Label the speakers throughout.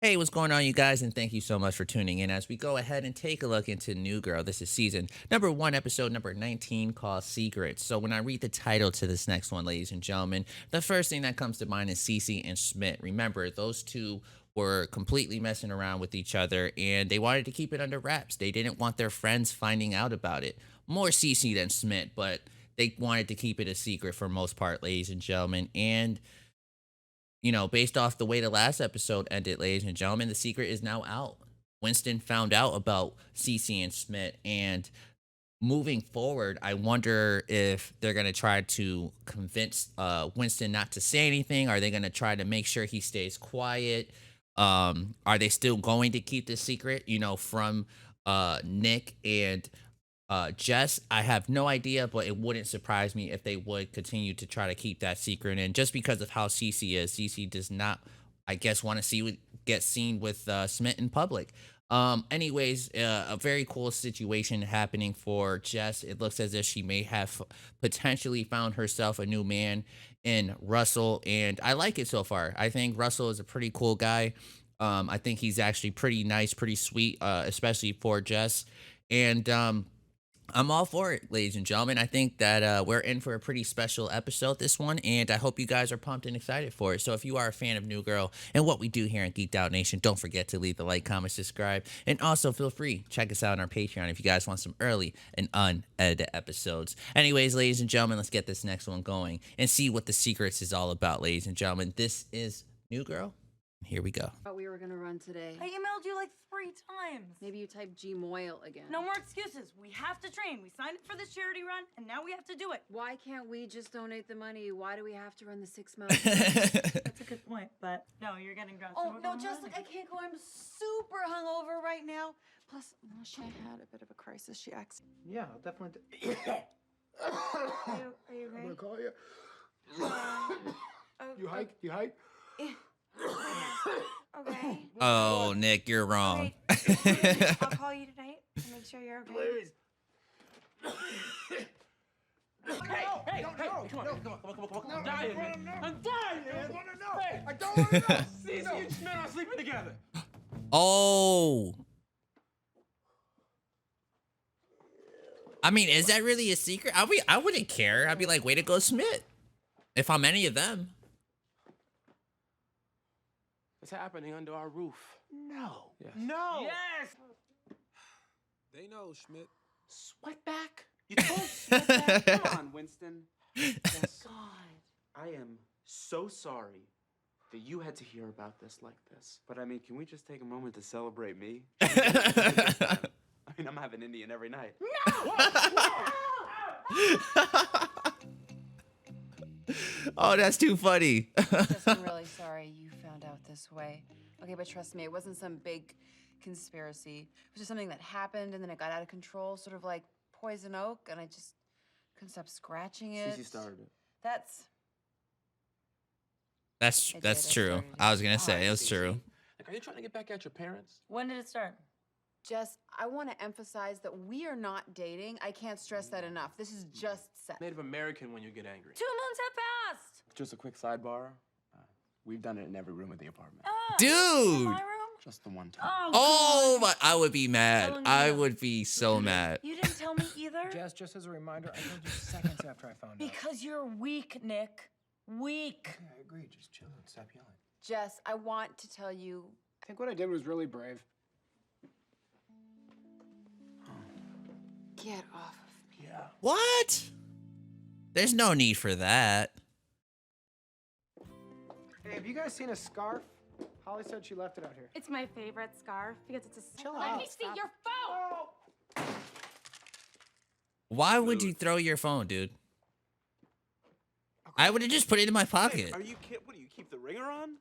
Speaker 1: Hey, what's going on, you guys? And thank you so much for tuning in as we go ahead and take a look into New Girl. This is season number one, episode number 19, called Secrets. So, when I read the title to this next one, ladies and gentlemen, the first thing that comes to mind is Cece and Schmidt. Remember, those two were completely messing around with each other and they wanted to keep it under wraps. They didn't want their friends finding out about it. More Cece than Schmidt, but they wanted to keep it a secret for most part, ladies and gentlemen. And based off the way the last episode ended, ladies and gentlemen, the secret is now out. Winston found out about Cece and Smith, and moving forward, I wonder if they're gonna try to convince Winston not to say anything. Are they gonna try to make sure he stays quiet? Are they still going to keep the secret, from Nick and Jess? I have no idea, but it wouldn't surprise me if they would continue to try to keep that secret. And just because of how Cece is, Cece does not, I guess, want to get seen with Smith in public. Anyways, a very cool situation happening for Jess. It looks as if she may have potentially found herself a new man in Russell, and I like it so far. I think Russell is a pretty cool guy. I think he's actually pretty nice, pretty sweet, especially for Jess. And I'm all for it, ladies and gentlemen. I think that we're in for a pretty special episode, this one, and I hope you guys are pumped and excited for it. So if you are a fan of New Girl and what we do here in Geeked Out Nation, don't forget to leave the like, comment, subscribe, and also feel free, check us out on our Patreon if you guys want some early and unedited episodes. Anyways, ladies and gentlemen, let's get this next one going and see what the secrets is all about, ladies and gentlemen. This is New Girl. Here we go.
Speaker 2: Thought we were gonna run today.
Speaker 3: I emailed you like 3 times.
Speaker 2: Maybe you typed G Moyle again.
Speaker 3: No more excuses. We have to train. We signed up for this charity run, and now we have to do it.
Speaker 2: Why can't we just donate the money? Why do we have to run the 6 miles?
Speaker 3: That's a good point, but no, you're getting drunk.
Speaker 2: Oh, no, just like I can't go. I'm super hungover right now. Plus, she had a bit of a crisis. She acts.
Speaker 4: Yeah, I'll definitely.
Speaker 3: Are you
Speaker 4: I'm gonna
Speaker 3: okay?
Speaker 4: call you.
Speaker 3: Oh,
Speaker 4: You hike? You hike?
Speaker 3: Okay.
Speaker 1: Oh, Nick, you're wrong.
Speaker 3: Okay. I'll call you tonight to make sure you're okay.
Speaker 4: Please.
Speaker 5: Hey,
Speaker 4: No,
Speaker 5: come on, I'm dying, man. I'm dying,
Speaker 4: I
Speaker 5: man.
Speaker 4: don't want to know.
Speaker 5: Hey.
Speaker 4: I don't want to know.
Speaker 5: Cece and Schmidt are sleeping together.
Speaker 1: Oh. I mean, is that really a secret? I wouldn't care. I'd be like, way to go, Smith. If I'm any of them.
Speaker 5: It's happening under our roof.
Speaker 4: No.
Speaker 5: Yes.
Speaker 4: No.
Speaker 5: Yes!
Speaker 6: They know, Schmidt.
Speaker 5: Sweatback? You told Sweatback?
Speaker 7: Come on, Winston.
Speaker 5: Yes.
Speaker 7: God, I am so sorry that you had to hear about this like this. But I mean, can we just take a moment to celebrate me? I mean, I'm having Indian every night.
Speaker 1: Oh, that's too funny.
Speaker 2: Just, I'm really sorry you found out this way. Okay, but trust me, it wasn't some big conspiracy. It was just something that happened and then it got out of control, sort of like poison oak, and I just couldn't stop scratching it.
Speaker 7: Cece started it.
Speaker 2: That's
Speaker 1: That's
Speaker 2: I did,
Speaker 1: that's
Speaker 2: I
Speaker 1: true.
Speaker 2: started
Speaker 1: I was gonna
Speaker 2: it.
Speaker 1: say it was
Speaker 5: Cece.
Speaker 1: true.
Speaker 5: Like, are you trying to get back at your parents?
Speaker 3: When did it start?
Speaker 2: Jess, I want to emphasize that we are not dating. I can't stress that enough. This is just sex.
Speaker 5: Native American when you get angry.
Speaker 3: 2 months have passed.
Speaker 7: Just a quick sidebar. We've done it in every room of the apartment.
Speaker 3: Ah,
Speaker 1: Dude.
Speaker 3: in my room?
Speaker 7: Just the one time.
Speaker 1: Oh, my, I would be mad.
Speaker 3: Telling
Speaker 1: I
Speaker 3: you.
Speaker 1: would be so mad.
Speaker 3: You didn't tell me either?
Speaker 4: Jess, just as a reminder, I told you seconds after I found out.
Speaker 3: Because you're weak, Nick. Weak.
Speaker 4: Yeah, I agree. Just chill and stop yelling.
Speaker 2: Jess, I want to tell you.
Speaker 4: I think what I did was really brave.
Speaker 2: Get off of me.
Speaker 4: Yeah.
Speaker 1: What? There's no need for that.
Speaker 4: Hey, have you guys seen a scarf? Holly said she left it out here.
Speaker 8: It's my favorite scarf because it's a.
Speaker 4: Chill
Speaker 8: Let
Speaker 4: out.
Speaker 8: me see your phone.
Speaker 1: Why would you throw your phone, dude? I would have just put it in my pocket.
Speaker 7: Are you kidding? What do you keep the ringer on?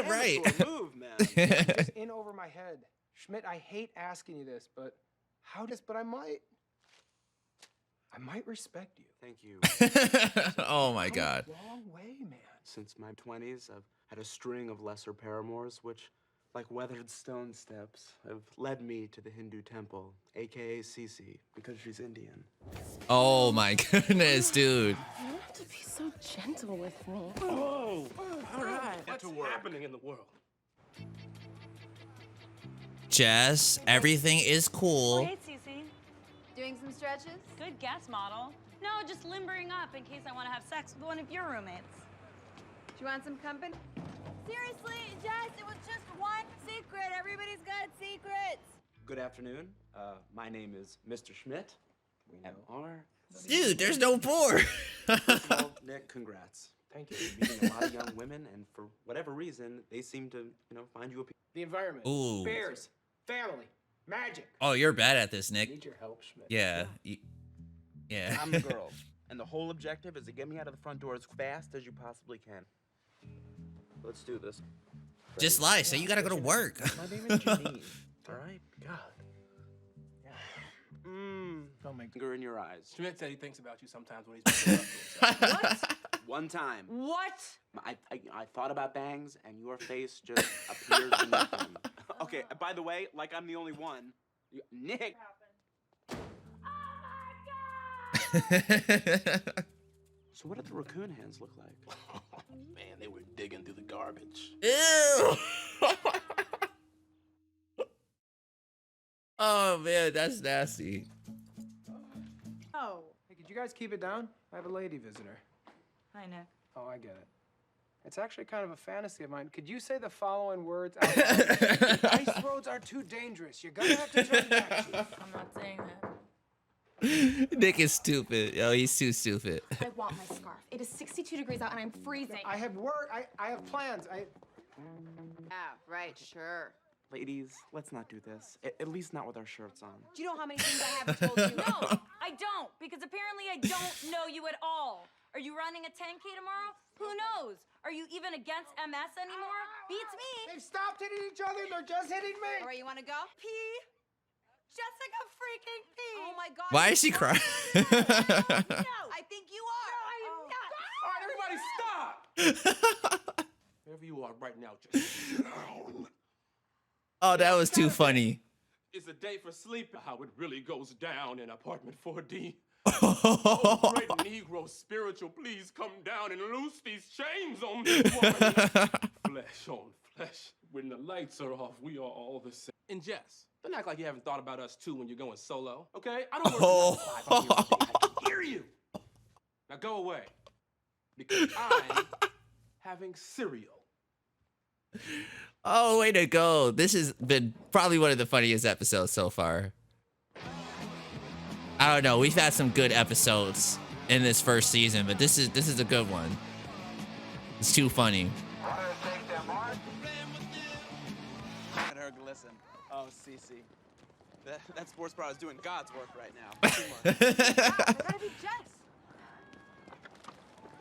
Speaker 1: Right.
Speaker 7: Amateur move, man.
Speaker 4: Just in over my head. Schmidt, I hate asking you this, but but I might. I might respect you.
Speaker 7: Thank you.
Speaker 1: Oh my god.
Speaker 4: Long way, man.
Speaker 7: Since my 20s, I've had a string of lesser paramours, which, like weathered stone steps, have led me to the Hindu temple, aka Cece, because she's Indian.
Speaker 1: Oh my goodness, dude.
Speaker 8: You don't have to be so gentle with me.
Speaker 5: Oh, all right. What's happening in the world?
Speaker 1: Jess, everything is
Speaker 3: Oh,
Speaker 1: cool.
Speaker 3: hey, Cece.
Speaker 2: Doing some stretches?
Speaker 3: Good guess, model. No, just limbering up in case I want to have sex with one of your roommates.
Speaker 2: Do you want some company? Seriously, Jess, it was just one secret. Everybody's got secrets.
Speaker 7: Good afternoon. My name is Mr. Schmidt. MR.
Speaker 1: Dude, there's no pour.
Speaker 7: First of all, Nick, congrats.
Speaker 4: Thank you.
Speaker 7: You're meeting a lot of young women, and for whatever reason, they seem to, find you appealing.
Speaker 4: The environment.
Speaker 1: Ooh.
Speaker 4: Bears. Family. Magic.
Speaker 1: Oh, you're bad at this,
Speaker 4: I
Speaker 1: Nick.
Speaker 4: need your help, Schmidt.
Speaker 1: Yeah. Yeah.
Speaker 7: I'm the girl, and the whole objective is to get me out of the front door as fast as you possibly can. Let's do this.
Speaker 1: Just lie. Say you gotta go to work.
Speaker 7: My name is Janine. All right. God.
Speaker 4: Don't make
Speaker 7: Finger in your eyes.
Speaker 5: Schmidt said he thinks about you sometimes when he's making love to himself.
Speaker 7: One time,
Speaker 3: What?
Speaker 7: I thought about bangs, and your face just appeared in them. Okay. By the way, like I'm the only one. Nick. So what did the raccoon hands look like?
Speaker 5: Man, they were digging through the garbage.
Speaker 1: Ew. Oh man, that's nasty.
Speaker 3: Oh.
Speaker 4: Hey, could you guys keep it down? I have a lady visitor.
Speaker 3: Hi, Nick.
Speaker 4: Oh, I get it. It's actually kind of a fantasy of mine. Could you say the following words out loud? Ice roads are too dangerous. You're gonna have to turn back. Chief.
Speaker 3: I'm not saying that.
Speaker 1: Nick is stupid. Oh, he's too stupid.
Speaker 8: I want my scarf. It is 62 degrees out and I'm freezing.
Speaker 4: I have work. I have plans.
Speaker 2: Yeah, right, sure.
Speaker 7: Ladies, let's not do this. At least not with our shirts on.
Speaker 8: Do you know how many things I haven't told you?
Speaker 3: No, I don't, because apparently I don't know you at all. Are you running a 10K tomorrow? Who knows? Are you even against MS anymore? Beats me.
Speaker 4: They've stopped hitting each other. They're just hitting me.
Speaker 2: All right, you want to go?
Speaker 3: P. Jessica freaking P.
Speaker 8: Oh my god.
Speaker 1: Why is she crying?
Speaker 3: No.
Speaker 2: I think you are.
Speaker 3: I am not.
Speaker 5: All right, everybody stop! Wherever you are right now, just sit down.
Speaker 1: Oh, that was too funny.
Speaker 5: It's a day for sleep. How it really goes down in apartment 4D. Oh, great Negro spiritual, please come down and loose these chains on this woman. Flesh on flesh. When the lights are off, we are all the same. And Jess, don't act like you haven't thought about us too when you're going solo, okay? I don't work from outside. I can hear you. Now go away. Because I'm having cereal.
Speaker 1: Oh, way to go. This has been probably one of the funniest episodes so far. I don't know. We've had some good episodes in this first season, but this is a good one. It's too funny.
Speaker 9: And her listen. Oh, Cece. That sports bra is doing God's work right now. Too much.
Speaker 8: Gotta be Jess.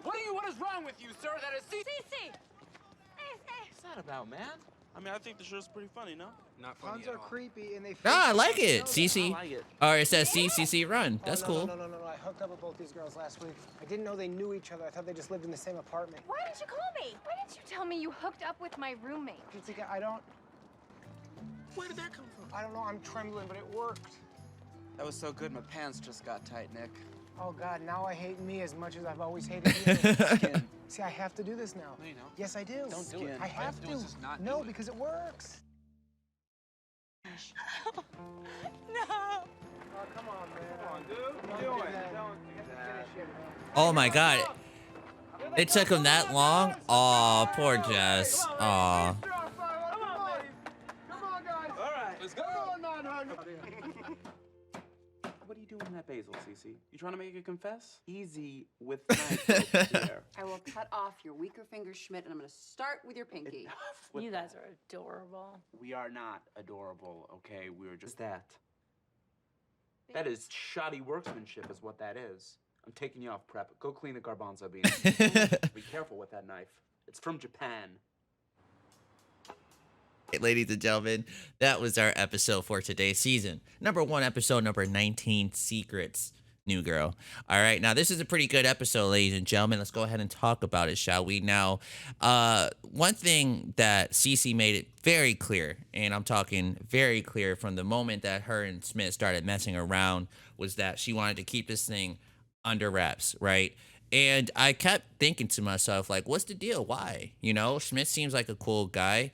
Speaker 9: What is wrong with you, sir? That is
Speaker 3: Cece.
Speaker 9: What's that about, man? I mean, I think the show's pretty funny, no?
Speaker 5: Not funny
Speaker 4: Puns
Speaker 5: at
Speaker 4: are
Speaker 5: all.
Speaker 4: creepy and they.
Speaker 1: Ah, I like it.
Speaker 7: I
Speaker 1: CC.
Speaker 7: like it.
Speaker 1: Or it says CCC run.
Speaker 4: Oh,
Speaker 1: That's
Speaker 4: no,
Speaker 1: cool.
Speaker 4: No. I hooked up with both these girls last week. I didn't know they knew each other. I thought they just lived in the same apartment.
Speaker 8: Why didn't you call me? Why didn't you tell me you hooked up with my roommate?
Speaker 4: Jessica, I don't.
Speaker 9: Where did that come from?
Speaker 4: I don't know. I'm trembling, but it worked.
Speaker 9: That was so good, my pants just got tight, Nick.
Speaker 4: Oh God, now I hate me as much as I've always hated you.
Speaker 9: Skin.
Speaker 4: See, I have to do this now.
Speaker 9: No, you don't.
Speaker 4: Yes, I do.
Speaker 9: Don't do it.
Speaker 4: I have
Speaker 9: All you have to
Speaker 4: to.
Speaker 9: do is just not
Speaker 4: no,
Speaker 9: do it.
Speaker 4: because it works.
Speaker 3: No.
Speaker 4: Oh, come on, man. Come on, dude. Don't do that. Don't. You have to finish it, man.
Speaker 1: Oh my god. It took him that long? Aw, poor Jess. Aw.
Speaker 4: Come on, ladies. Come on, guys.
Speaker 9: All right, let's go.
Speaker 4: Come on, 900.
Speaker 7: What are you doing in that basil, Cece? You trying to make it confess? Easy with knife here.
Speaker 2: I will cut off your weaker finger, Schmidt, and I'm going to start with your pinky.
Speaker 7: With
Speaker 3: You guys are adorable.
Speaker 7: We are not adorable, okay? We're just that. That is shoddy workmanship, is what that is. I'm taking you off prep. Go clean the garbanzo beans. Be careful with that knife. It's from Japan.
Speaker 1: Ladies and gentlemen, that was our episode for today's season. Number 1, episode number 19, Secrets, New Girl. All right, now this is a pretty good episode, ladies and gentlemen. Let's go ahead and talk about it, shall we? Now, one thing that Cece made it very clear, and I'm talking very clear from the moment that her and Smith started messing around, was that she wanted to keep this thing under wraps, right? And I kept thinking to myself, like, what's the deal? Why? You know, Smith seems like a cool guy.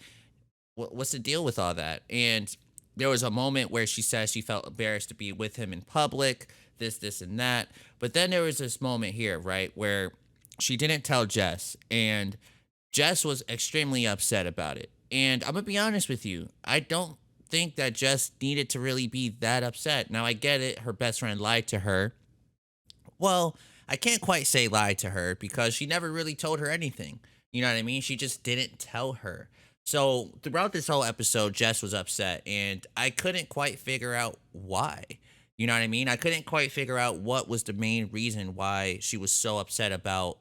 Speaker 1: What's the deal with all that? And there was a moment where she says she felt embarrassed to be with him in public, this, and that. But then there was this moment here, right, where she didn't tell Jess, and Jess was extremely upset about it. And I'm gonna be honest with you, I don't think that Jess needed to really be that upset. Now I get it, her best friend lied to her. Well, I can't quite say lied to her because she never really told her anything. You know what I mean? She just didn't tell her. So throughout this whole episode, Jess was upset, and I couldn't quite figure out why. You know what I mean? I couldn't quite figure out what was the main reason why she was so upset about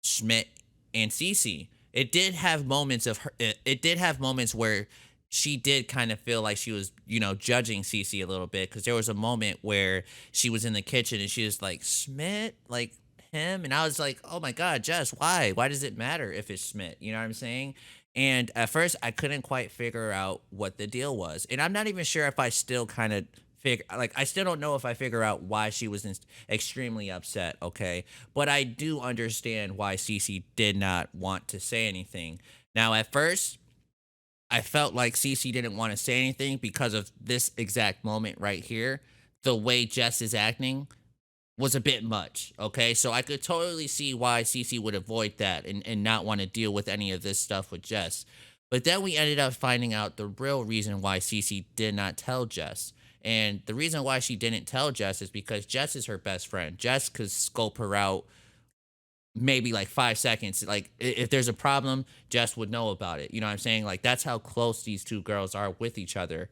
Speaker 1: Schmidt and Cece. It did have moments of her. It did have moments where she did kind of feel like she was, judging Cece a little bit, because there was a moment where she was in the kitchen and she was like, Schmidt, like him, and I was like, oh my God, Jess, why? Why does it matter if it's Schmidt? You know what I'm saying? And at first, I couldn't quite figure out what the deal was, and I'm not even sure if I still kind of I still don't know if I figure out why she was extremely upset, okay? But I do understand why Cece did not want to say anything. Now, at first, I felt like Cece didn't want to say anything because of this exact moment right here. The way Jess is acting was a bit much, okay? So I could totally see why Cece would avoid that and not want to deal with any of this stuff with Jess. But then we ended up finding out the real reason why Cece did not tell Jess. And the reason why she didn't tell Jess is because Jess is her best friend. Jess could scope her out maybe like 5 seconds. Like, if there's a problem, Jess would know about it. You know what I'm saying? Like, that's how close these two girls are with each other.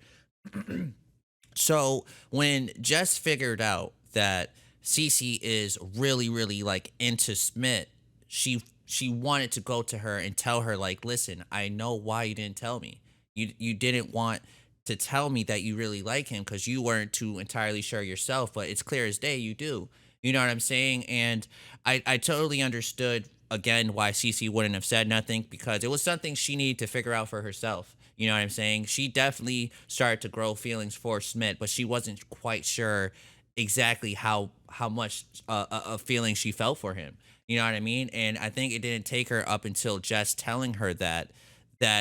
Speaker 1: So when Jess figured out that Cece is really, really like into Schmidt, she wanted to go to her and tell her, like, listen, I know why you didn't tell me. You didn't want to tell me that you really like him because you weren't too entirely sure yourself, but it's clear as day you do. You know what I'm saying? And I totally understood, again, why Cece wouldn't have said nothing, because it was something she needed to figure out for herself. You know what I'm saying? She definitely started to grow feelings for Schmidt, but she wasn't quite sure exactly how much a feeling she felt for him. You know what I mean? And I think it didn't take her up until Jess telling her that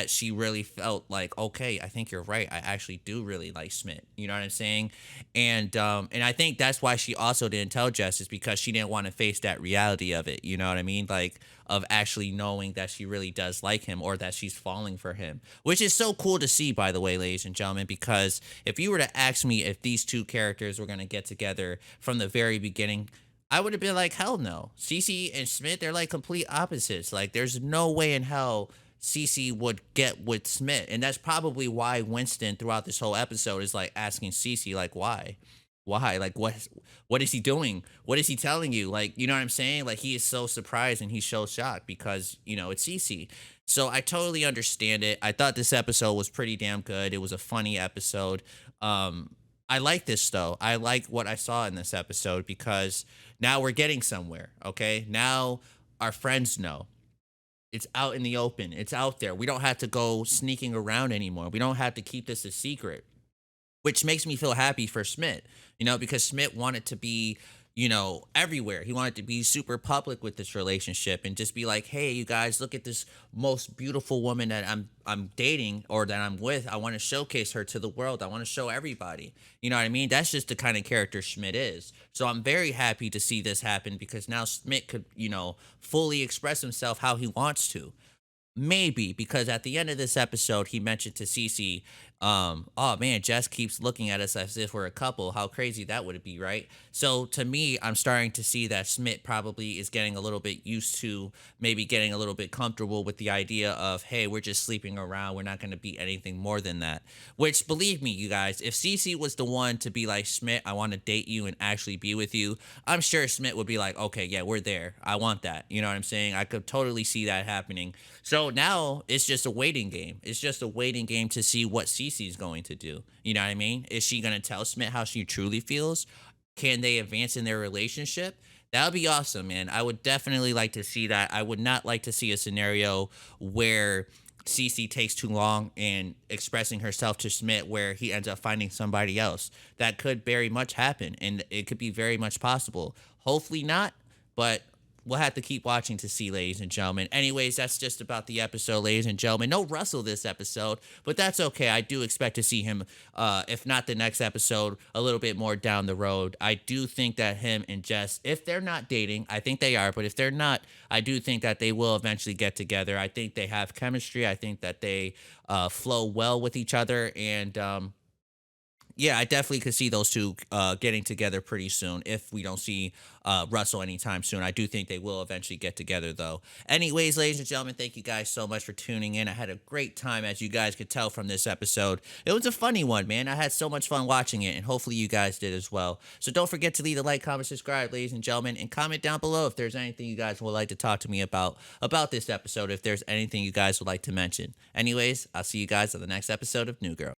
Speaker 1: she really felt like, okay, I think you're right. I actually do really like Schmidt. You know what I'm saying? And I think that's why she also didn't tell Jess, is because she didn't want to face that reality of it. You know what I mean? Like, of actually knowing that she really does like him, or that she's falling for him, which is so cool to see, by the way, ladies and gentlemen, because if you were to ask me if these two characters were going to get together from the very beginning, I would have been like, hell no. Cece and Schmidt, they're like complete opposites. Like, there's no way in hell Cece would get with Schmidt. And that's probably why Winston throughout this whole episode is like asking Cece, like, why? Like, what is he doing? What is he telling you? Like, you know what I'm saying? Like, he is so surprised and he's so shocked because, it's Cece. So I totally understand it. I thought this episode was pretty damn good. It was a funny episode. I like this though. I like what I saw in this episode, because now we're getting somewhere, okay? Now our friends know. It's out in the open. It's out there. We don't have to go sneaking around anymore. We don't have to keep this a secret, which makes me feel happy for Schmidt, because Schmidt wanted to be, everywhere. He wanted to be super public with this relationship and just be like, hey, you guys, look at this most beautiful woman that I'm dating, or that I'm with. I want to showcase her to the world. I want to show everybody. You know what I mean? That's just the kind of character Schmidt is. So I'm very happy to see this happen, because now Schmidt could, fully express himself how he wants to. Maybe because at the end of this episode, he mentioned to Cece, oh man, Jess keeps looking at us as if we're a couple. How crazy that would be, right? So to me, I'm starting to see that Schmidt probably is getting a little bit used to, maybe getting a little bit comfortable with the idea of, hey, we're just sleeping around. We're not going to be anything more than that. Which, believe me, you guys, if Cece was the one to be like, Schmidt, I want to date you and actually be with you, I'm sure Schmidt would be like, okay, yeah, we're there. I want that. You know what I'm saying? I could totally see that happening. So now it's just a waiting game. It's just a waiting game to see what Cece's going to do. You know what I mean? Is she going to tell Schmidt how she truly feels? Can they advance in their relationship? That would be awesome, man. I would definitely like to see that. I would not like to see a scenario where Cece takes too long in expressing herself to Schmidt, where he ends up finding somebody else. That could very much happen, and it could be very much possible. Hopefully not, but we'll have to keep watching to see, ladies and gentlemen. Anyways, that's just about the episode, ladies and gentlemen. No Russell this episode, but that's okay. I do expect to see him, if not the next episode, a little bit more down the road. I do think that him and Jess, if they're not dating, I think they are, but if they're not, I do think that they will eventually get together. I think they have chemistry. I think that they flow well with each other, and yeah, I definitely could see those two getting together pretty soon if we don't see Russell anytime soon. I do think they will eventually get together, though. Anyways, ladies and gentlemen, thank you guys so much for tuning in. I had a great time, as you guys could tell from this episode. It was a funny one, man. I had so much fun watching it, and hopefully you guys did as well. So don't forget to leave a like, comment, subscribe, ladies and gentlemen, and comment down below if there's anything you guys would like to talk to me about this episode, if there's anything you guys would like to mention. Anyways, I'll see you guys on the next episode of New Girl.